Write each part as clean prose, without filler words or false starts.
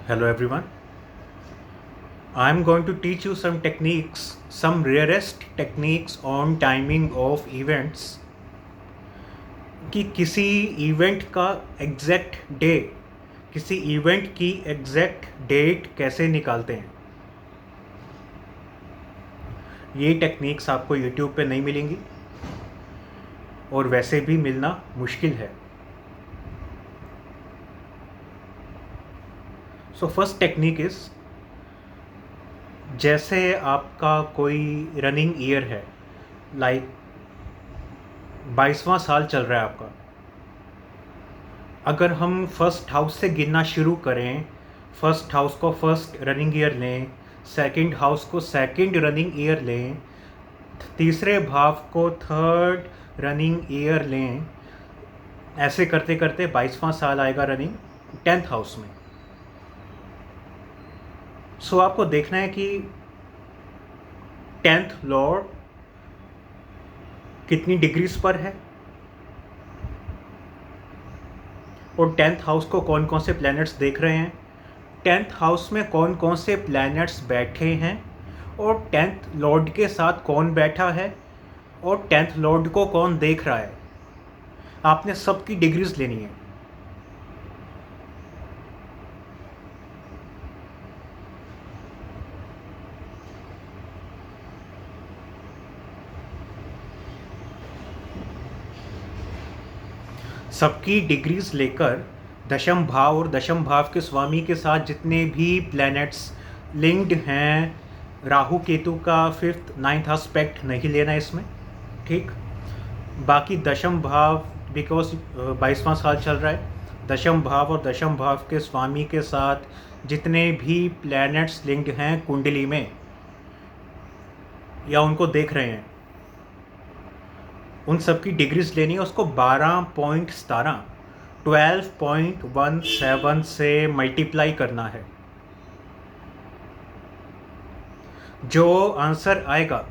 Hello everyone. I'm going to teach you some techniques, some rarest techniques on timing of events कि किसी event का exact day, किसी event की exact date कैसे निकालते हैं। ये टेक्निक्स आपको YouTube पे नहीं मिलेंगी और वैसे भी मिलना मुश्किल है। सो फर्स्ट टेक्निक इज़, जैसे आपका कोई रनिंग ईयर है, लाइक 22वां साल चल रहा है आपका। अगर हम फर्स्ट हाउस से गिनना शुरू करें, फर्स्ट हाउस को फर्स्ट रनिंग ईयर लें, सेकंड हाउस को सेकंड रनिंग ईयर लें, तीसरे भाव को थर्ड रनिंग ईयर लें, ऐसे करते करते 22वां साल आएगा रनिंग 10th हाउस में। सो आपको देखना है कि 10th लॉर्ड कितनी डिग्रीज पर है और 10th हाउस को कौन कौन से प्लैनेट्स देख रहे हैं, 10th हाउस में कौन कौन से प्लैनेट्स बैठे हैं और 10th लॉर्ड के साथ कौन बैठा है और 10th लॉर्ड को कौन देख रहा है। आपने सबकी डिग्रीज लेनी है। सबकी डिग्रीज लेकर दशम भाव और दशम भाव के स्वामी के साथ जितने भी प्लैनेट्स लिंक्ड हैं, राहु केतु का 5th 9th एस्पेक्ट नहीं लेना इसमें, ठीक। बाकी दशम भाव, बिकॉज 22वां साल चल रहा है, दशम भाव और दशम भाव के स्वामी के साथ जितने भी प्लैनेट्स लिंक्ड हैं कुंडली में या उनको देख रहे हैं, उन सब की डिग्रीज लेनी है। उसको 12.17 से मल्टीप्लाई करना है। जो आंसर आएगा,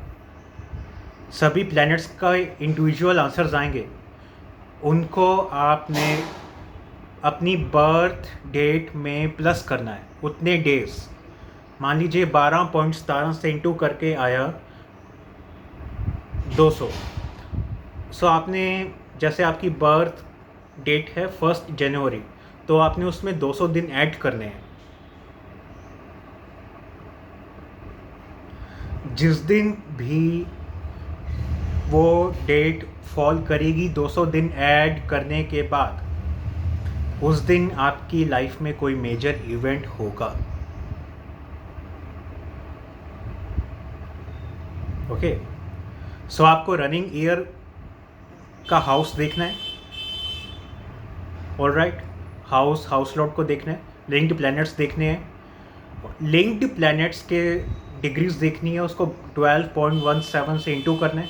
सभी प्लैनेट्स का इंडिविजुअल आंसर्स आएंगे, उनको आपने अपनी बर्थ डेट में प्लस करना है उतने डेज। मान लीजिए 12.17 से इंटू करके आया 200। सो आपने, जैसे आपकी बर्थ डेट है 1 जनवरी, तो आपने उसमें 200 दिन ऐड करने हैं। जिस दिन भी वो डेट फॉल करेगी 200 दिन ऐड करने के बाद, उस दिन आपकी लाइफ में कोई मेजर इवेंट होगा। ओके। सो आपको रनिंग ईयर का हाउस देखना है, ऑलराइट। हाउस लॉर्ड को देखना है, लिंक्ड प्लैनेट्स देखने हैं, लिंक्ड प्लैनेट्स के डिग्रीज देखनी है, उसको 12.17 से इंटू करना है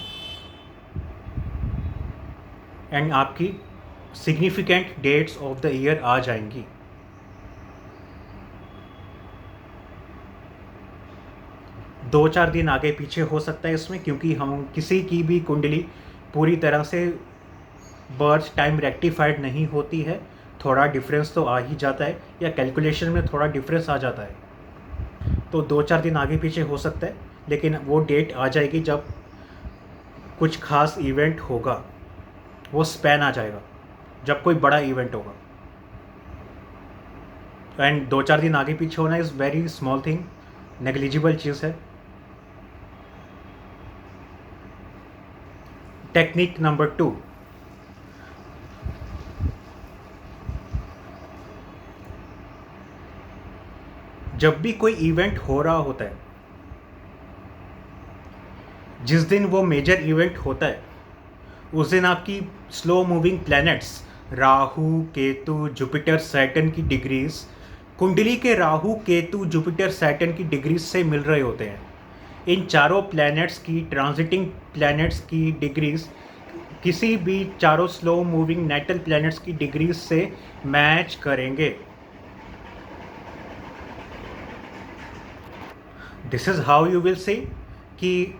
एंड आपकी significant dates of the year आ जाएंगी। दो चार दिन आगे पीछे हो सकता है इसमें, क्योंकि हम किसी की भी कुंडली पूरी तरह से बर्थ टाइम रेक्टिफाइड नहीं होती है। थोड़ा डिफरेंस तो आ ही जाता है, या कैलकुलेशन में थोड़ा डिफरेंस आ जाता है, तो 2-4 दिन आगे पीछे हो सकता है। लेकिन वो डेट आ जाएगी जब कुछ खास इवेंट होगा, वो स्पैन आ जाएगा जब कोई बड़ा इवेंट होगा। एंड 2-4 दिन आगे पीछे होना is very small thing, negligible चीज़ है। टेक्निक नंबर 2, जब भी कोई इवेंट हो रहा होता है, जिस दिन वो मेजर इवेंट होता है, उस दिन आपकी slow moving planets Rahu Ketu Jupiter Saturn की डिग्रीज कुंडली के राहु केतु जुपिटर सैटर्न की डिग्रीज से मिल रहे होते हैं। इन चारों प्लैनेट्स की, ट्रांजिटिंग प्लैनेट्स की डिग्रीज किसी भी चारों स्लो मूविंग नेटल प्लैनेट्स की डिग्रीज से मैच करेंगे। This is how you will see कि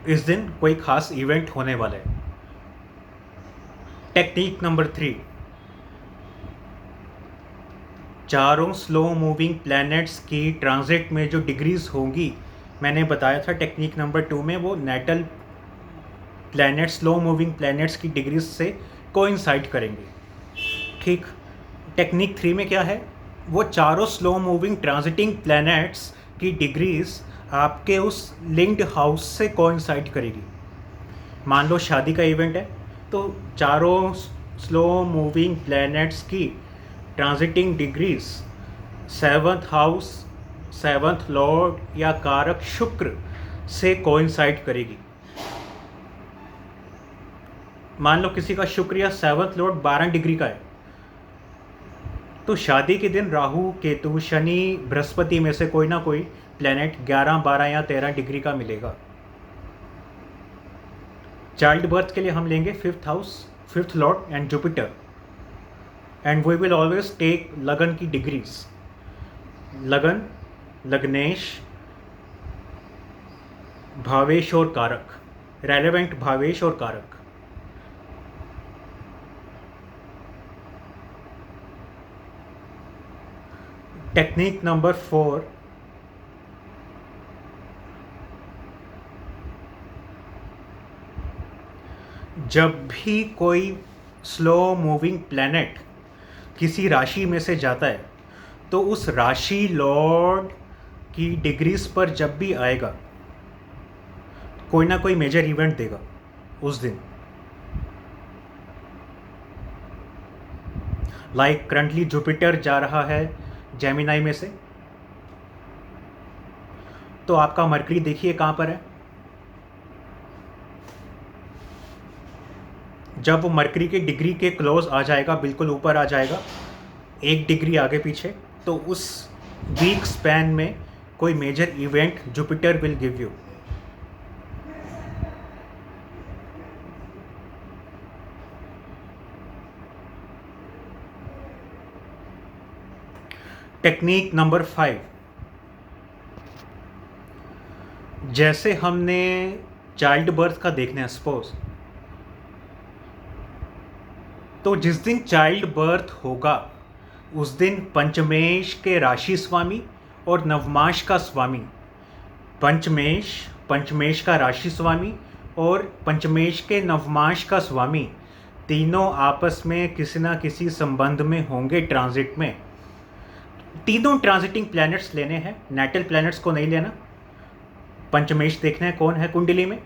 इस दिन कोई खास इवेंट होने वाला है। टेक्निक नंबर 3, चारों स्लो मूविंग प्लैनेट्स की ट्रांजिट में जो डिग्रीज होंगी, मैंने बताया था टेक्निक नंबर 2 में, वो natal planets, slow moving planets की डिग्रीज से कोइंसाइड करेंगे। ठीक। टेक्निक 3 में क्या है, वो चारों स्लो मूविंग ट्रांजिटिंग प्लैनेट्स की डिग्रीज आपके उस लिंक्ड हाउस से कोइंसाइड करेगी। मान लो शादी का इवेंट है, तो चारों स्लो मूविंग प्लैनेट्स की transiting degrees seventh house, seventh Lord या कारक शुक्र से कोइंसाइड करेगी। मान लो किसी का शुक्र या सेवंथ लॉर्ड 12 डिग्री का है, तो शादी के दिन राहु, केतु, शनि, बृहस्पति में से कोई ना कोई प्लैनेट 11, 12 या 13 डिग्री का मिलेगा। चाइल्ड बर्थ के लिए हम लेंगे 5th house, 5th lord and Jupiter, and we will always take लगन की डिग्रीज। लगन, लग्नेश, भावेश और कारक, रेलेवेंट भावेश और कारक। टेक्निक नंबर 4, जब भी कोई स्लो मूविंग प्लैनेट किसी राशि में से जाता है, तो उस राशि लॉर्ड की डिग्रीज पर जब भी आएगा, कोई ना कोई मेजर इवेंट देगा उस दिन। लाइक करंटली जुपिटर जा रहा है जेमिनाई में से, तो आपका मरकरी देखिए कहाँ पर है। जब वो मरकरी के डिग्री के क्लोज आ जाएगा, बिल्कुल ऊपर आ जाएगा, 1 डिग्री आगे पीछे, तो उस वीक स्पैन में कोई major event Jupiter will give you. Technique number 5, जैसे हमने चाइल्ड बर्थ का देखना है सपोज, तो जिस दिन चाइल्ड बर्थ होगा उस दिन पंचमेश के राशि स्वामी और नवमाश का स्वामी, पंचमेश का राशि स्वामी और पंचमेश के नवमाश का स्वामी, तीनों आपस में किसी ना किसी संबंध में होंगे ट्रांजिट में। तीनों ट्रांजिटिंग प्लैनेट्स लेने हैं, नेटल प्लैनेट्स को नहीं लेना। पंचमेश देखना है कौन है कुंडली में,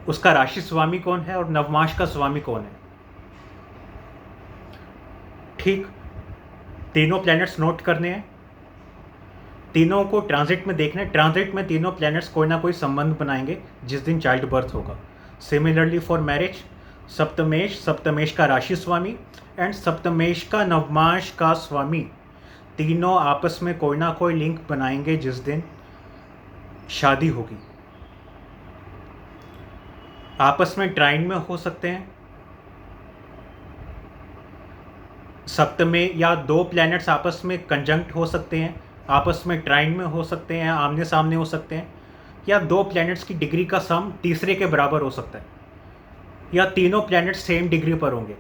उसका राशि स्वामी कौन है और नवमाश का स्वामी कौन है। ठीक, तीनों प्लैनेट्स नोट करने हैं, तीनों को ट्रांजिट में देखना है। ट्रांजिट में तीनों प्लैनेट्स कोई ना कोई संबंध बनाएंगे जिस दिन चाइल्ड बर्थ होगा। सिमिलरली फॉर मैरिज, सप्तमेश का राशि स्वामी एंड सप्तमेश का नवमाश का स्वामी, तीनों आपस में कोई ना कोई लिंक बनाएंगे जिस दिन शादी होगी। आपस में ट्राइन में हो सकते हैं, सप्तमे या 2 प्लैनेट्स आपस में कंजंक्ट हो सकते हैं, आपस में ट्राइन में हो सकते हैं, आमने सामने हो सकते हैं, या 2 प्लैनेट्स की डिग्री का सम तीसरे के बराबर हो सकता है, या तीनों प्लैनेट्स सेम डिग्री पर होंगे।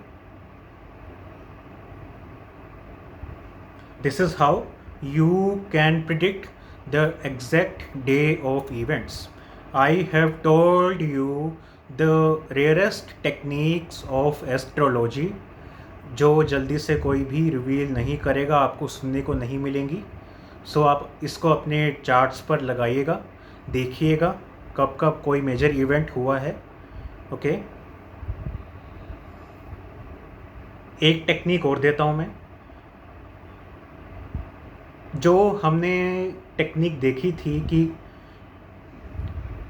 This is how you can predict the exact day of events. I have told you the rarest techniques of astrology, जो जल्दी से कोई भी रिवील नहीं करेगा, आपको सुनने को नहीं मिलेंगी। सो आप इसको अपने चार्ट्स पर लगाइएगा, देखिएगा कब कब कोई मेजर इवेंट हुआ है। ओके, एक टेक्निक और देता हूँ मैं। जो हमने टेक्निक देखी थी कि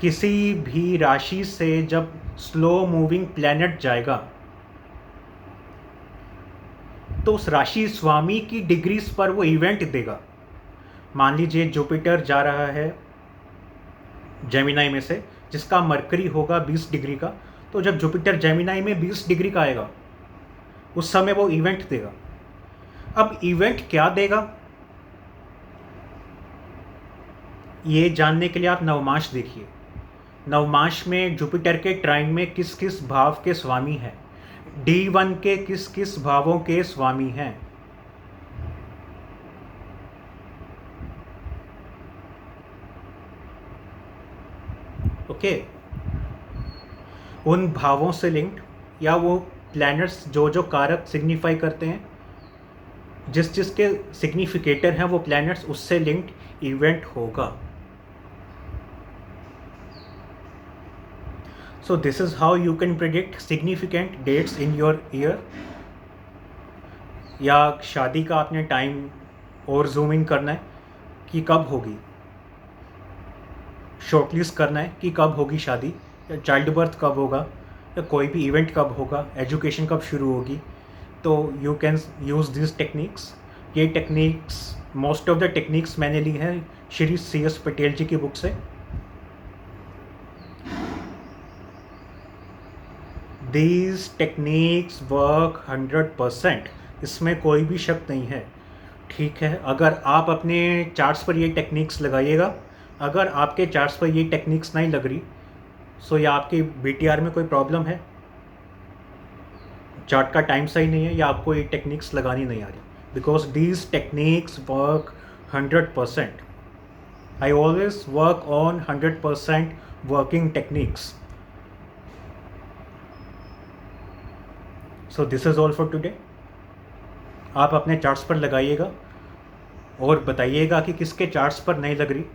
किसी भी राशि से जब स्लो मूविंग प्लैनेट जाएगा तो उस राशि स्वामी की डिग्रीज पर वो इवेंट देगा। मान लीजिए जुपिटर जा रहा है जेमिनाई में से, जिसका मरकरी होगा 20 डिग्री का, तो जब जुपिटर जेमिनाई में 20 डिग्री का आएगा उस समय वो इवेंट देगा। अब इवेंट क्या देगा ये जानने के लिए आप नवमाश देखिए। नवमाश में जुपिटर के ट्राइन में किस किस भाव के स्वामी हैं, D1 के किस किस भावों के स्वामी हैं। ओके, उन भावों से लिंक्ड या वो प्लैनेट्स जो जो कारक सिग्निफाई करते हैं, जिस जिसके सिग्निफिकेटर हैं वो प्लैनेट्स, उससे लिंक्ड इवेंट होगा. So this is how you can predict significant dates in your year. या शादी का आपने टाइम और जूम इन करना है कि कब होगी, शॉर्टलिस्ट करना है कि कब होगी शादी, या चाइल्ड बर्थ कब होगा, या कोई भी इवेंट कब होगा, एजुकेशन कब शुरू होगी. तो you can use this techniques. ये techniques, most of the techniques मैंने ली हैं श्री CS पटेल जी की बुक से. These techniques work 100%, इसमें कोई भी शक नहीं है. ठीक है, अगर आप अपने चार्ट्स पर ये टेक्निक्स लगाइएगा, अगर आपके चार्ट्स पर ये टेक्निक्स नहीं लग रही, सो या आपकी BTR में कोई प्रॉब्लम है, चार्ट का टाइम सही नहीं है, या आपको ये टेक्निक्स लगानी नहीं आ रही. Because these techniques work 100%. I always work on 100% working techniques. So this is all for today. आप अपने चार्ट्स पर लगाइएगा और बताइएगा कि किसके चार्ट्स पर नहीं लग रही.